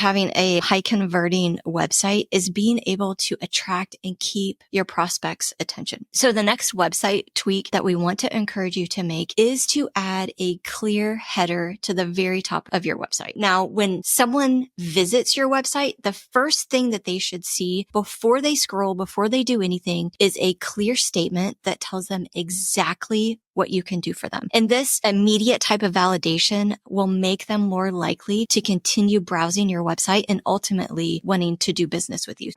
having a high converting website is being able to attract and keep your prospects' attention. So the next website tweak that we want to encourage you to make is to add a clear header to the very top of your website. Now, when someone visits your website, the first thing that they should see before they scroll, before they do anything, is a clear statement that tells them exactly what you can do for them. And this immediate type of validation will make them more likely to continue browsing your website and ultimately wanting to do business with you.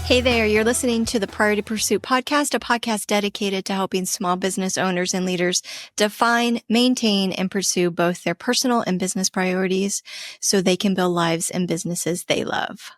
Hey there, you're listening to the Priority Pursuit podcast, a podcast dedicated to helping small business owners and leaders define, maintain, and pursue both their personal and business priorities so they can build lives and businesses they love.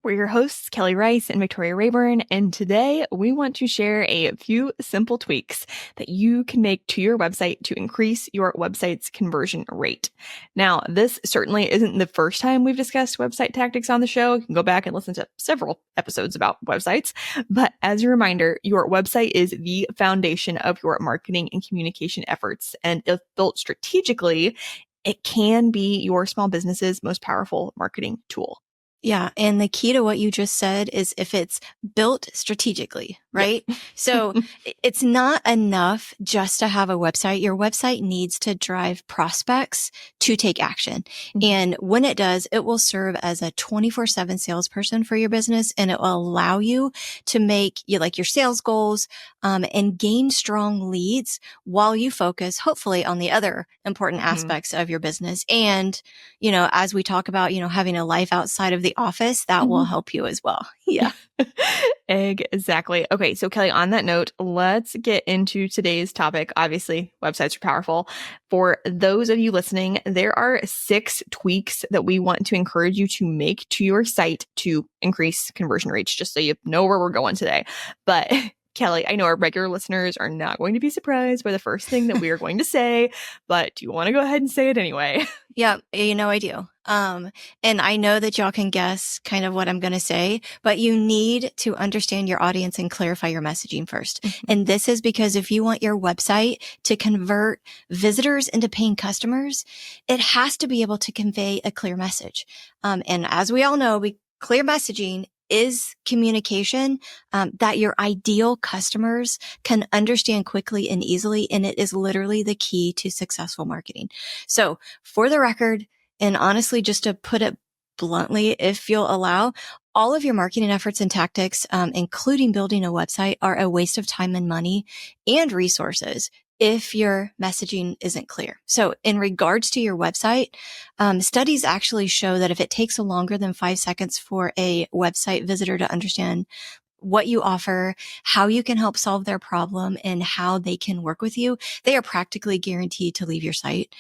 We're your hosts, Kelly Rice and Victoria Rayburn, and today we want to share a few simple tweaks that you can make to your website to increase your website's conversion rate. Now, this certainly isn't the first time we've discussed website tactics on the show. You can go back and listen to several episodes about websites, but as a reminder, your website is the foundation of your marketing and communication efforts, and if built strategically, it can be your small business's most powerful marketing tool. Yeah. And the key to what you just said is if it's built strategically, right? Yep. So it's not enough just to have a website. Your website needs to drive prospects to take action. Mm-hmm. And when it does, it will serve as a 24/7 salesperson for your business, and it will allow you to make your sales goals, and gain strong leads while you focus hopefully on the other important aspects of your business. And, as we talk about, having a life outside of the office, that will help you as well. Yeah. Exactly. Okay. So Kelly, on that note, let's get into today's topic. Obviously, websites are powerful. For those of you listening, there are 6 tweaks that we want to encourage you to make to your site to increase conversion rates, just so you know where we're going today. But Kelly, I know our regular listeners are not going to be surprised by the first thing that we are going to say, but do you want to go ahead and say it anyway? Yeah, I do. And I know that y'all can guess kind of what I'm going to say, but you need to understand your audience and clarify your messaging first. Mm-hmm. And this is because if you want your website to convert visitors into paying customers, it has to be able to convey a clear message. And as we all know, clear messaging is communication that your ideal customers can understand quickly and easily. And it is literally the key to successful marketing. So for the record, and honestly, just to put it bluntly, if you'll allow, all of your marketing efforts and tactics, including building a website, are a waste of time and money and resources if your messaging isn't clear. So in regards to your website, studies actually show that if it takes longer than 5 seconds for a website visitor to understand what you offer, how you can help solve their problem, and how they can work with you, they are practically guaranteed to leave your site,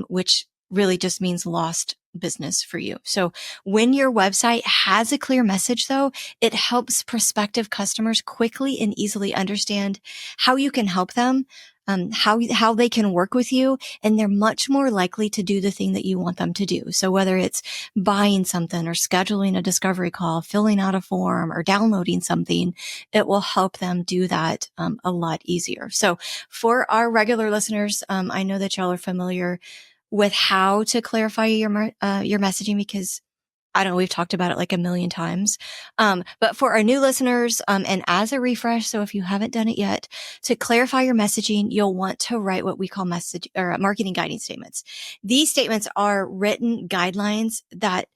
which really just means lost business for you. So when your website has a clear message, though, it helps prospective customers quickly and easily understand how you can help them, how they can work with you, and they're much more likely to do the thing that you want them to do. So whether it's buying something or scheduling a discovery call, filling out a form, or downloading something, it will help them do that a lot easier. So for our regular listeners, I know that y'all are familiar with how to clarify your messaging, because I don't know, we've talked about it like a million times. But for our new listeners, and as a refresh, so if you haven't done it yet, to clarify your messaging, you'll want to write what we call marketing guiding statements. These statements are written guidelines that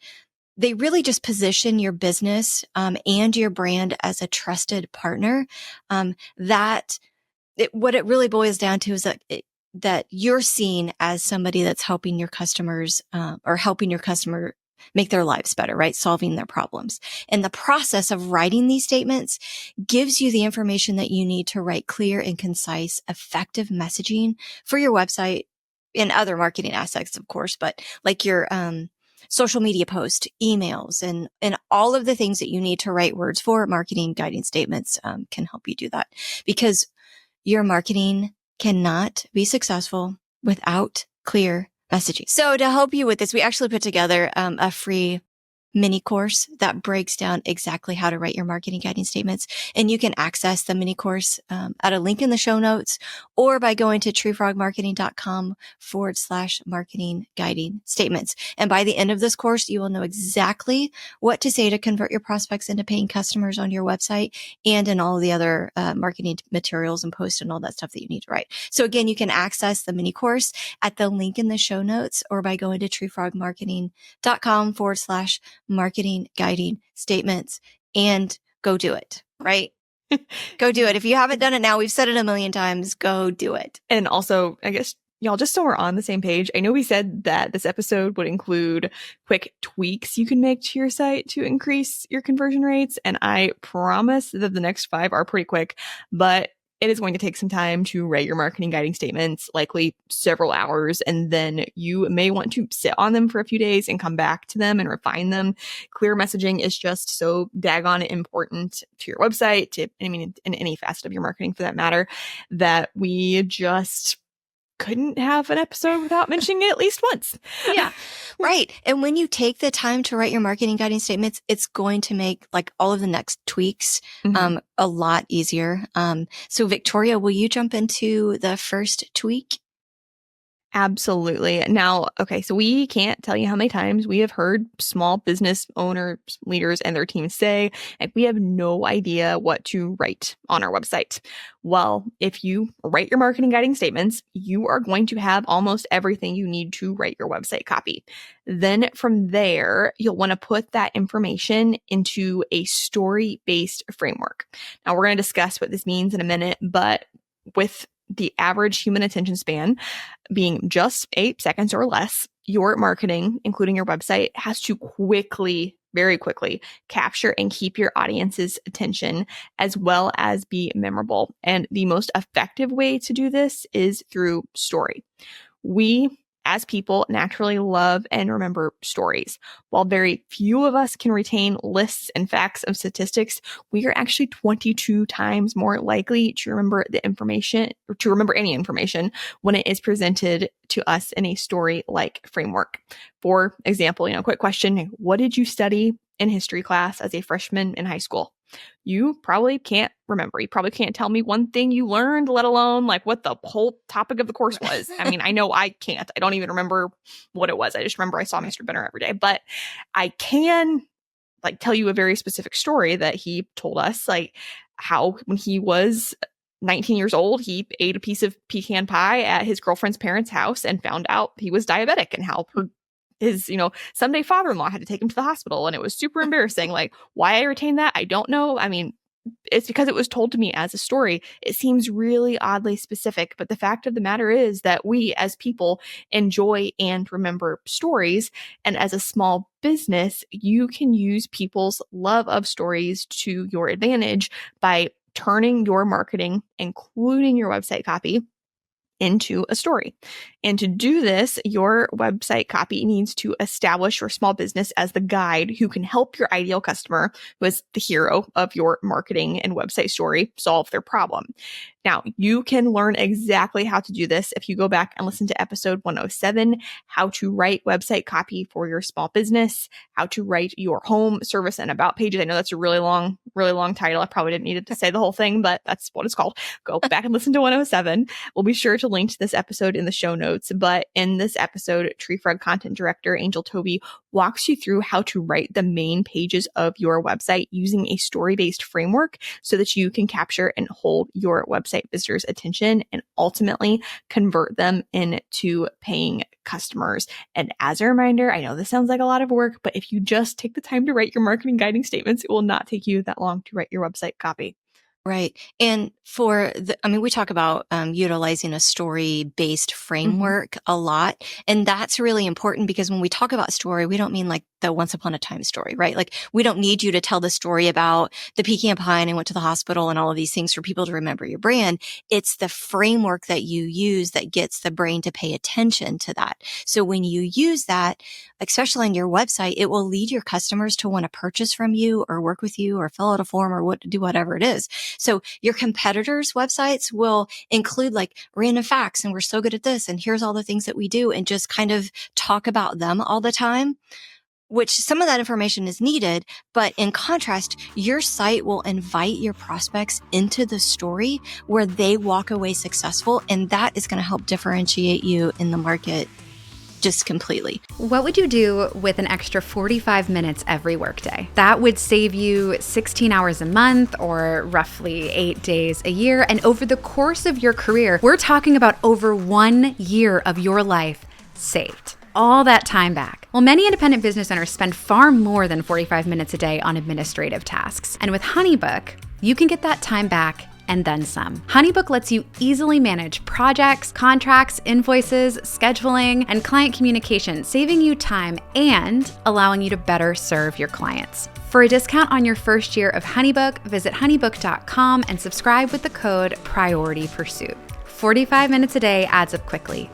they really just position your business, and your brand as a trusted partner. What it really boils down to is that you're seen as somebody that's helping your customers, or helping your customer make their lives better, right? Solving their problems. And the process of writing these statements gives you the information that you need to write clear and concise, effective messaging for your website and other marketing aspects, of course, but like your, social media posts, emails, and all of the things that you need to write words for. Marketing guiding statements, can help you do that, because your marketing cannot be successful without clear messaging. So to help you with this, we actually put together a free mini course that breaks down exactly how to write your marketing guiding statements. And you can access the mini course at a link in the show notes or by going to treefrogmarketing.com/marketing guiding statements. And by the end of this course, you will know exactly what to say to convert your prospects into paying customers on your website and in all of the other marketing materials and posts and all that stuff that you need to write. So again, you can access the mini course at the link in the show notes or by going to treefrogmarketing.com/marketing guiding statements and go do it, right? Go do it. If you haven't done it now, we've said it a million times, go do it. And also, I guess, y'all, just so we're on the same page, I know we said that this episode would include quick tweaks you can make to your site to increase your conversion rates. And I promise that the next 5 are pretty quick, but it is going to take some time to write your marketing guiding statements, likely several hours, and then you may want to sit on them for a few days and come back to them and refine them. Clear messaging is just so daggone important to your website, in any facet of your marketing for that matter, that we just couldn't have an episode without mentioning it at least once. Yeah, right. And when you take the time to write your marketing guiding statements, it's going to make like all of the next tweaks a lot easier. So Victoria, will you jump into the first tweak? Absolutely. Now, okay, so we can't tell you how many times we have heard small business owners, leaders, and their teams say, like, we have no idea what to write on our website. Well, if you write your marketing guiding statements, you are going to have almost everything you need to write your website copy. Then from there, you'll want to put that information into a story-based framework. Now, we're going to discuss what this means in a minute, but with the average human attention span being just 8 seconds or less, your marketing, including your website, has to very quickly capture and keep your audience's attention as well as be memorable. And the most effective way to do this is through story. We, as people, naturally love and remember stories. While very few of us can retain lists and facts of statistics, we are actually 22 times more likely to remember the information or to remember any information when it is presented to us in a story-like framework. For example, quick question, what did you study in history class as a freshman in high school? You probably can't remember. You probably can't tell me one thing you learned, let alone like what the whole topic of the course was. I mean, I know I can't. I don't even remember what it was. I just remember I saw Mr. Benner every day. But I can like tell you a very specific story that he told us, like how when he was 19 years old, he ate a piece of pecan pie at his girlfriend's parents' house and found out he was diabetic and how his, someday father-in-law had to take him to the hospital. And it was super embarrassing. Like, why I retained that, I don't know. I mean, it's because it was told to me as a story. It seems really oddly specific, but the fact of the matter is that we as people enjoy and remember stories. And as a small business, you can use people's love of stories to your advantage by turning your marketing, including your website copy, into a story. And to do this, your website copy needs to establish your small business as the guide who can help your ideal customer, who is the hero of your marketing and website story, solve their problem. Now, you can learn exactly how to do this if you go back and listen to episode 107, how to write website copy for your small business, how to write your home, service, and about pages. I know that's a really long title. I probably didn't need to say the whole thing, but that's what it's called. Go back and listen to 107. We'll be sure to link to this episode in the show notes. But in this episode, Treefrog content director Angel Toby walks you through how to write the main pages of your website using a story-based framework so that you can capture and hold your website visitors' attention and ultimately convert them into paying customers. And as a reminder, I know this sounds like a lot of work, but if you just take the time to write your marketing guiding statements, it will not take you that long to write your website copy. Right. And we talk about utilizing a story-based framework a lot. And that's really important because when we talk about story, we don't mean like the once upon a time story, right? Like we don't need you to tell the story about the pecan pie and I went to the hospital and all of these things for people to remember your brand. It's the framework that you use that gets the brain to pay attention to that. So when you use that, especially on your website, it will lead your customers to want to purchase from you or work with you or fill out a form or do whatever it is. So your competitors' websites will include like random facts and we're so good at this and here's all the things that we do and just kind of talk about them all the time. which some of that information is needed. But in contrast, your site will invite your prospects into the story where they walk away successful. And that is going to help differentiate you in the market just completely. What would you do with an extra 45 minutes every workday? That would save you 16 hours a month or roughly 8 days a year. And over the course of your career, we're talking about over 1 year of your life saved. All that time back. Well, many independent business owners spend far more than 45 minutes a day on administrative tasks. And with HoneyBook, you can get that time back and then some. HoneyBook lets you easily manage projects, contracts, invoices, scheduling, and client communication, saving you time and allowing you to better serve your clients. For a discount on your first year of HoneyBook, visit honeybook.com and subscribe with the code PriorityPursuit. 45 minutes a day adds up quickly.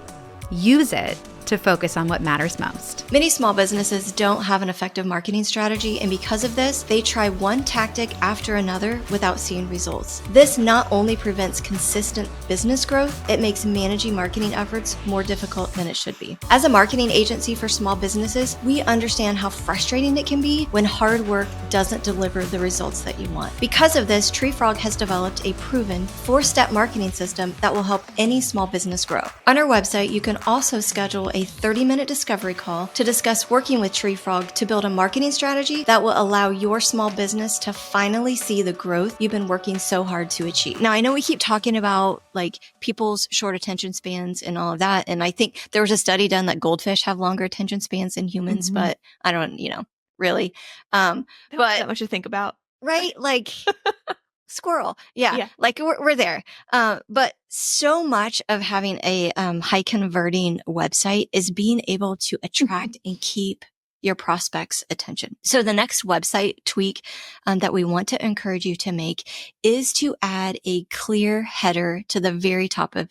Use it to focus on what matters most. Many small businesses don't have an effective marketing strategy, and because of this, they try one tactic after another without seeing results. This not only prevents consistent business growth, it makes managing marketing efforts more difficult than it should be. As a marketing agency for small businesses, we understand how frustrating it can be when hard work doesn't deliver the results that you want. Because of this, Treefrog has developed a proven 4-step marketing system that will help any small business grow. On our website, you can also schedule a 30-minute discovery call to discuss working with Treefrog to build a marketing strategy that will allow your small business to finally see the growth you've been working so hard to achieve. Now, I know we keep talking about like people's short attention spans and all of that. And I think there was a study done that goldfish have longer attention spans than humans, but I don't, really. But that much to think about. Right? Like squirrel. Yeah. Like we're there. But so much of having a high converting website is being able to attract and keep your prospects' attention. So the next website tweak that we want to encourage you to make is to add a clear header to the very top of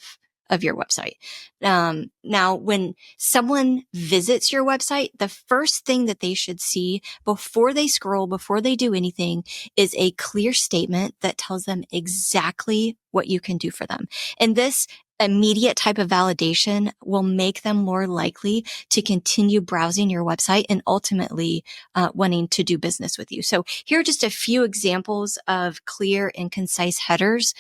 your website. Now, when someone visits your website, the first thing that they should see before they scroll, before they do anything, is a clear statement that tells them exactly what you can do for them. And this immediate type of validation will make them more likely to continue browsing your website and ultimately wanting to do business with you. So here are just a few examples of clear and concise headers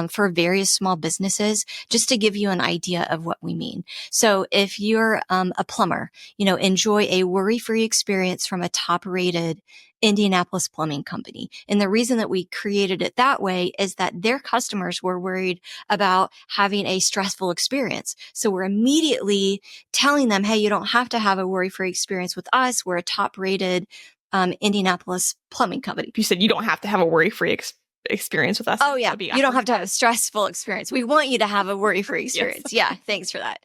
for various small businesses, just to give you an idea of what we mean. So if you're a plumber, enjoy a worry-free experience from a top-rated Indianapolis plumbing company. And the reason that we created it that way is that their customers were worried about having a stressful experience. So we're immediately telling them, hey, you don't have to have a worry-free experience with us. We're a top-rated Indianapolis plumbing company. You said you don't have to have a worry-free experience with us. Oh, yeah. You don't have to have a stressful experience. We want you to have a worry-free experience. Yes. Yeah. Thanks for that.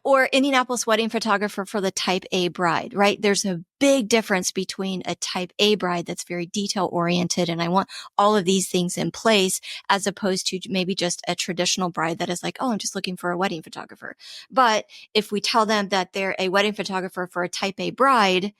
Or Indianapolis wedding photographer for the type A bride, right? There's a big difference between a type A bride that's very detail oriented. And I want all of these things in place as opposed to maybe just a traditional bride that is like, oh, I'm just looking for a wedding photographer. But if we tell them that they're a wedding photographer for a type A bride,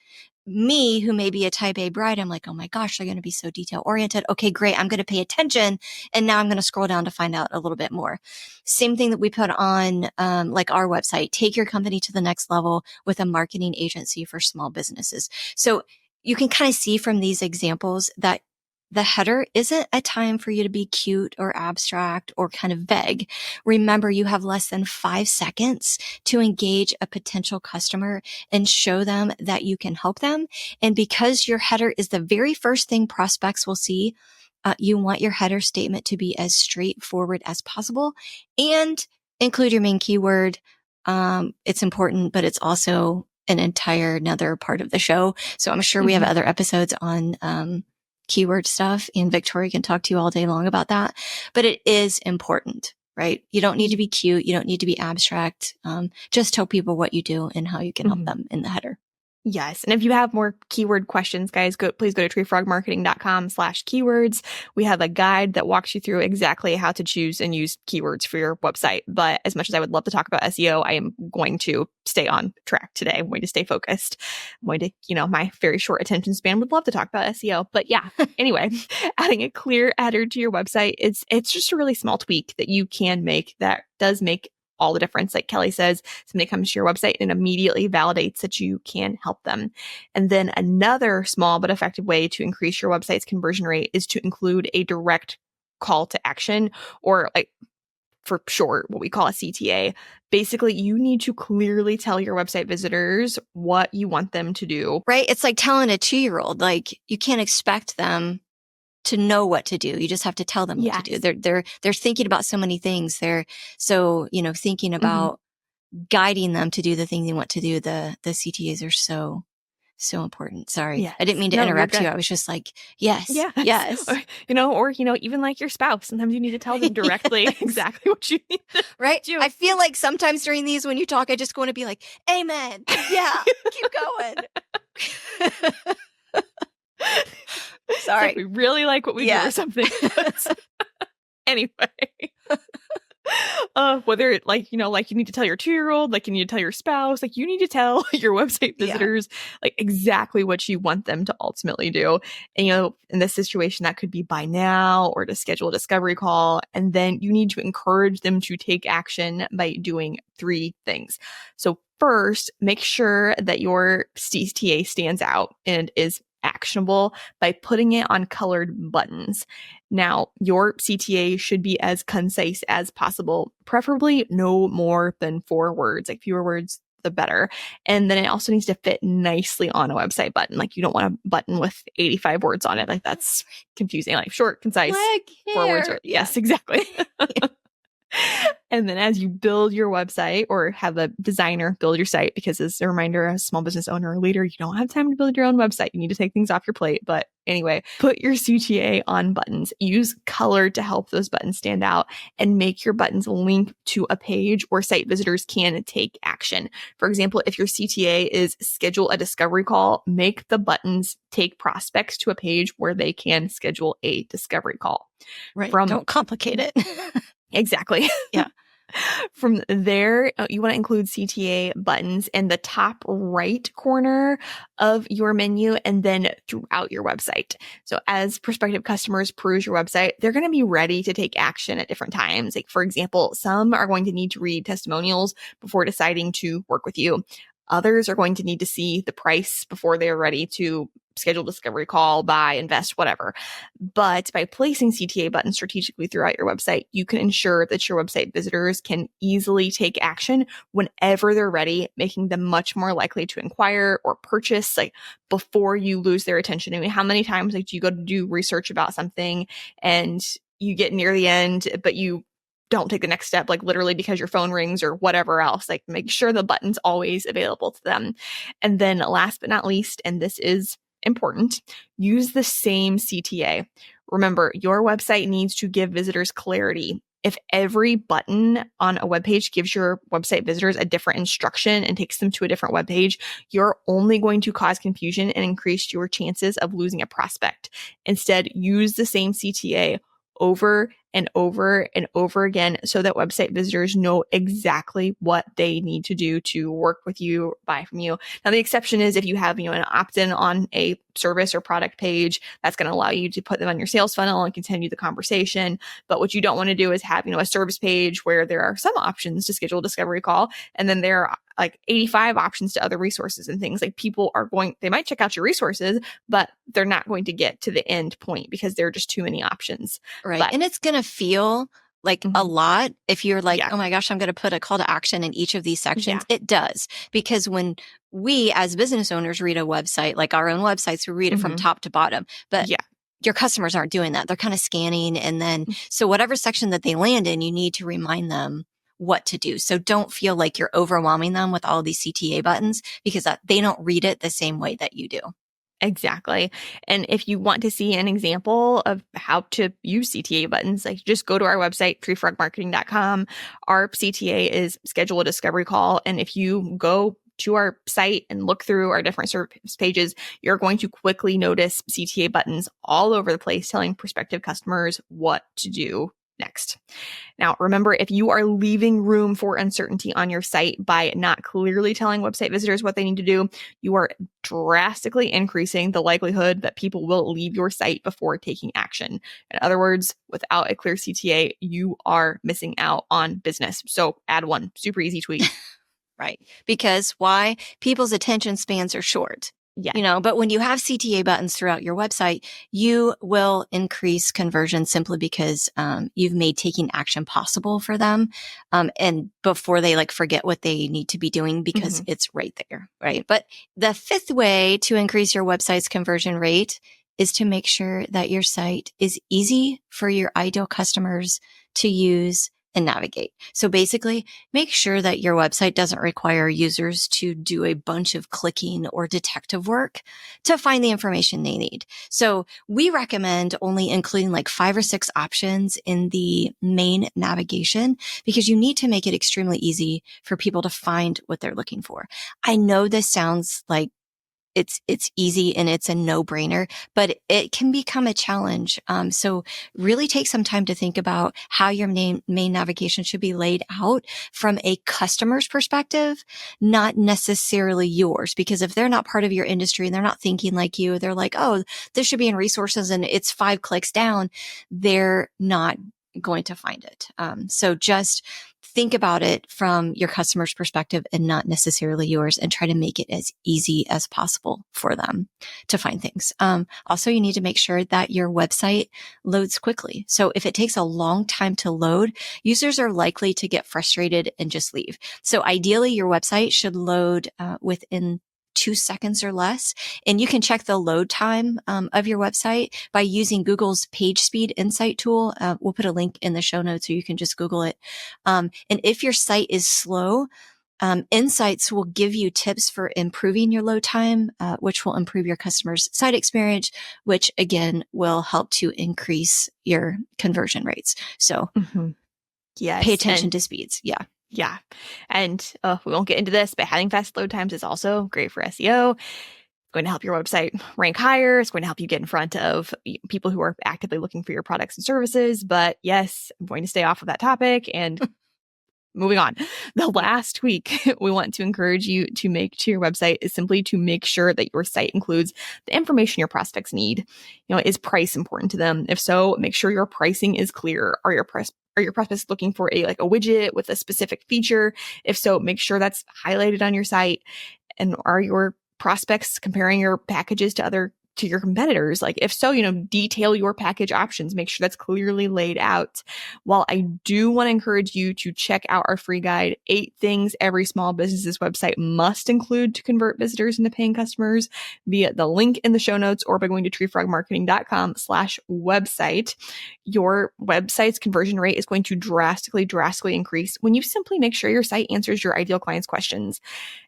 me, who may be a type A bride, I'm like, oh my gosh, they're going to be so detail oriented. Okay, great. I'm going to pay attention. And now I'm going to scroll down to find out a little bit more. Same thing that we put on, like our website, take your company to the next level with a marketing agency for small businesses. So you can kind of see from these examples that the header isn't a time for you to be cute or abstract or kind of vague. Remember, you have less than 5 seconds to engage a potential customer and show them that you can help them. And because your header is the very first thing prospects will see, you want your header statement to be as straightforward as possible and include your main keyword. It's important, but it's also an entire another part of the show. So I'm sure we have other episodes on, keyword stuff, and Victoria can talk to you all day long about that, but it is important, right? You don't need to be cute. You don't need to be abstract. Just tell people what you do and how you can help them in the header. Yes. And if you have more keyword questions, guys, please go to treefrogmarketing.com/keywords. We have a guide that walks you through exactly how to choose and use keywords for your website. But as much as I would love to talk about SEO, I am going to stay on track today. I'm going to stay focused. I'm going to, my very short attention span would love to talk about SEO. But yeah, anyway, adding a clear header to your website, it's just a really small tweak that you can make that does make all the difference. Like Kelly says, somebody comes to your website and immediately validates that you can help them. And then another small but effective way to increase your website's conversion rate is to include a direct call to action, or like for short, what we call a CTA. Basically, you need to clearly tell your website visitors what you want them to do. Right? It's like telling a 2-year-old, like you can't expect them to know what to do. You just have to tell them what to do. They're thinking about so many things. They're so, thinking about guiding them to do the thing they want to do. The CTAs are so important. Sorry. Yes. I didn't mean to interrupt you. I was just like, yes. Or, even like your spouse, sometimes you need to tell them directly exactly what you need to right? do. I feel like sometimes during these, when you talk, I just want to be like, amen. Yeah. Keep going. Sorry. Like we really like what we do or something. Anyway. Whether it like you need to tell your 2-year-old, like you need to tell your spouse, like you need to tell your website visitors like exactly what you want them to ultimately do. And in this situation, that could be buy now or to schedule a discovery call. And then you need to encourage them to take action by doing 3 things. So first, make sure that your CTA stands out and is actionable by putting it on colored buttons. Now, your CTA should be as concise as possible, preferably no more than 4 words. Like fewer words, the better. And then it also needs to fit nicely on a website button. Like you don't want a button with 85 words on it. Like that's confusing. Like short, concise, 4 words. Yes, exactly. And then as you build your website or have a designer build your site, because as a reminder, as a small business owner or leader, you don't have time to build your own website. You need to take things off your plate. But anyway, put your CTA on buttons, use color to help those buttons stand out, and make your buttons link to a page where site visitors can take action. For example, if your CTA is schedule a discovery call, make the buttons take prospects to a page where they can schedule a discovery call. Right. Don't complicate it. Exactly. Yeah. From there, you want to include CTA buttons in the top right corner of your menu and then throughout your website. So as prospective customers peruse your website, they're going to be ready to take action at different times. Like, for example, some are going to need to read testimonials before deciding to work with you. Others are going to need to see the price before they are ready to schedule discovery call, buy, invest, whatever. But by placing CTA buttons strategically throughout your website, you can ensure that your website visitors can easily take action whenever they're ready, making them much more likely to inquire or purchase, like before you lose their attention. I mean, how many times like do you go to do research about something and you get near the end, but you don't take the next step, like literally because your phone rings or whatever else? Like make sure the button's always available to them. And then last but not least, and this is important, use the same CTA. Remember, your website needs to give visitors clarity. If every button on a web page gives your website visitors a different instruction and takes them to a different web page, you're only going to cause confusion and increase your chances of losing a prospect. Instead, use the same CTA over and over and over again so that website visitors know exactly what they need to do to work with you, buy from you. Now, the exception is if you have, an opt-in on a service or product page, that's going to allow you to put them on your sales funnel and continue the conversation. But what you don't want to do is have, a service page where there are some options to schedule a discovery call, and then there are like 85 options to other resources and things. Like people they might check out your resources, but they're not going to get to the end point because there are just too many options. Right. But, and it's going to feel like a lot if you're like, Yeah. oh my gosh, I'm going to put a call to action in each of these sections. It does. Because when we as business owners read a website, like our own websites, we read it from top to bottom. But your customers aren't doing that. They're kind of scanning. And then, so whatever section that they land in, you need to remind them what to do. So don't feel like you're overwhelming them with all these CTA buttons because they don't read it the same way that you do. Exactly. And if you want to see an example of how to use CTA buttons, like just go to our website, treefrogmarketing.com. Our CTA is schedule a discovery call. And if you go to our site and look through our different service pages, you're going to quickly notice CTA buttons all over the place telling prospective customers what to do next. Now, remember, if you are leaving room for uncertainty on your site by not clearly telling website visitors what they need to do, you are drastically increasing the likelihood that people will leave your site before taking action. In other words, without a clear CTA, you are missing out on business. So add one. Super easy tweak. Right. Because why? People's attention spans are short. Yeah. But when you have CTA buttons throughout your website, you will increase conversion simply because you've made taking action possible for them. And before they forget what they need to be doing because it's right there. Right. But the fifth way to increase your website's conversion rate is to make sure that your site is easy for your ideal customers to use and navigate. So basically, make sure that your website doesn't require users to do a bunch of clicking or detective work to find the information they need. So we recommend only including 5 or 6 options in the main navigation because you need to make it extremely easy for people to find what they're looking for. I know this sounds like it's easy and it's a no-brainer, but it can become a challenge. So really take some time to think about how your main navigation should be laid out from a customer's perspective, not necessarily yours. Because if they're not part of your industry and they're not thinking like you, they're like, oh, this should be in resources and it's 5 clicks down. They're not going to find it. So just think about it from your customer's perspective and not necessarily yours, and try to make it as easy as possible for them to find things. Also, you need to make sure that your website loads quickly. So if it takes a long time to load, users are likely to get frustrated and just leave. So ideally, your website should load within 2 seconds or less. And you can check the load time of your website by using Google's Page Speed Insight tool. We'll put a link in the show notes so you can just Google it. And if your site is slow, Insights will give you tips for improving your load time, which will improve your customer's site experience, which again will help to increase your conversion rates. So yes, pay attention to speeds. Yeah. Yeah. And we won't get into this, but having fast load times is also great for SEO. It's going to help your website rank higher. It's going to help you get in front of people who are actively looking for your products and services. But yes, I'm going to stay off of that topic and moving on. The last tweak we want to encourage you to make to your website is simply to make sure that your site includes the information your prospects need. Is price important to them? If so, make sure your pricing is clear. Are your prospects looking for a widget with a specific feature? If so, make sure that's highlighted on your site. And are your prospects comparing your packages to your competitors? If so, detail your package options, make sure that's clearly laid out. While I do want to encourage you to check out our free guide, 8 things every small business's website must include to convert visitors into paying customers, via the link in the show notes or by going to treefrogmarketing.com/website, your website's conversion rate is going to drastically increase when you simply make sure your site answers your ideal clients' questions.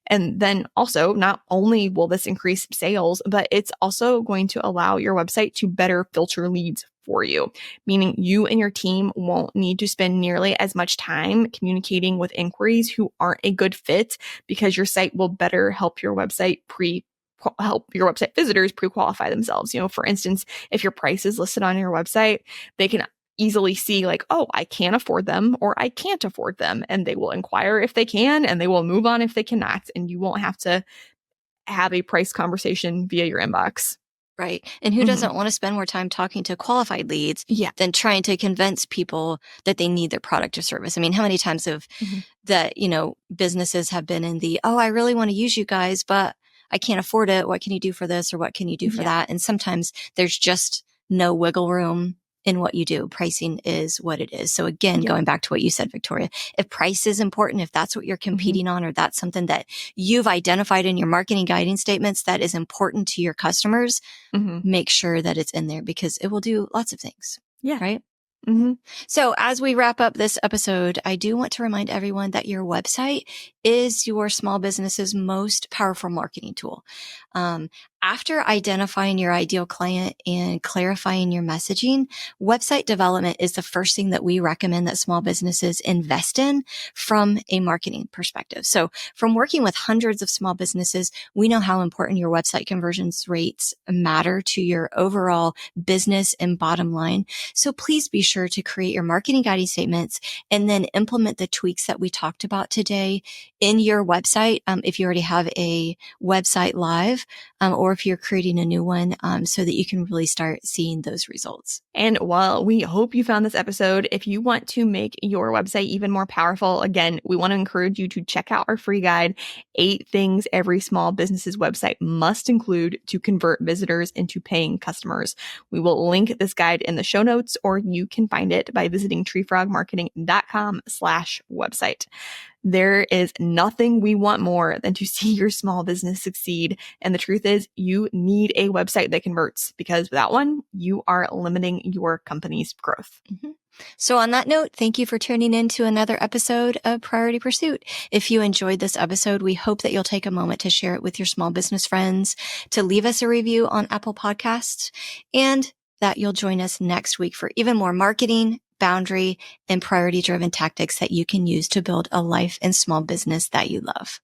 And then also, not only will this increase sales, but it's also going to allow your website to better filter leads for you, meaning you and your team won't need to spend nearly as much time communicating with inquiries who aren't a good fit, because your site will better help your website visitors pre-qualify themselves. For instance, if your price is listed on your website, they can easily see oh, I can afford them or I can't afford them. And they will inquire if they can, and they will move on if they cannot. And you won't have to have a price conversation via your inbox. Right. And who doesn't want to spend more time talking to qualified leads than trying to convince people that they need their product or service? I mean, how many times have businesses have been in oh, I really want to use you guys, but I can't afford it. What can you do for this? Or what can you do for that? And sometimes there's just no wiggle room in what you do. Pricing is what it is. So again, going back to what you said, Victoria, if price is important, if that's what you're competing on, or that's something that you've identified in your marketing guiding statements that is important to your customers, make sure that it's in there, because it will do lots of things. Yeah. Right. So as we wrap up this episode, I do want to remind everyone that your website is your small business's most powerful marketing tool. After identifying your ideal client and clarifying your messaging, website development is the first thing that we recommend that small businesses invest in from a marketing perspective. So from working with hundreds of small businesses, we know how important your website conversions rates matter to your overall business and bottom line. So please be sure to create your marketing guiding statements and then implement the tweaks that we talked about today in your website. If you already have a website live, or if you're creating a new one, so that you can really start seeing those results. And while we hope you found this episode, if you want to make your website even more powerful, again, we want to encourage you to check out our free guide, 8 things every small business's website must include to convert visitors into paying customers. We will link this guide in the show notes, or you can find it by visiting treefrogmarketing.com/website. There is nothing we want more than to see your small business succeed. And the truth is, you need a website that converts, because without one, you are limiting your company's growth. Mm-hmm. So on that note, thank you for tuning in to another episode of Priority Pursuit. If you enjoyed this episode, we hope that you'll take a moment to share it with your small business friends, to leave us a review on Apple Podcasts, and that you'll join us next week for even more marketing, boundary, and priority-driven tactics that you can use to build a life and small business that you love.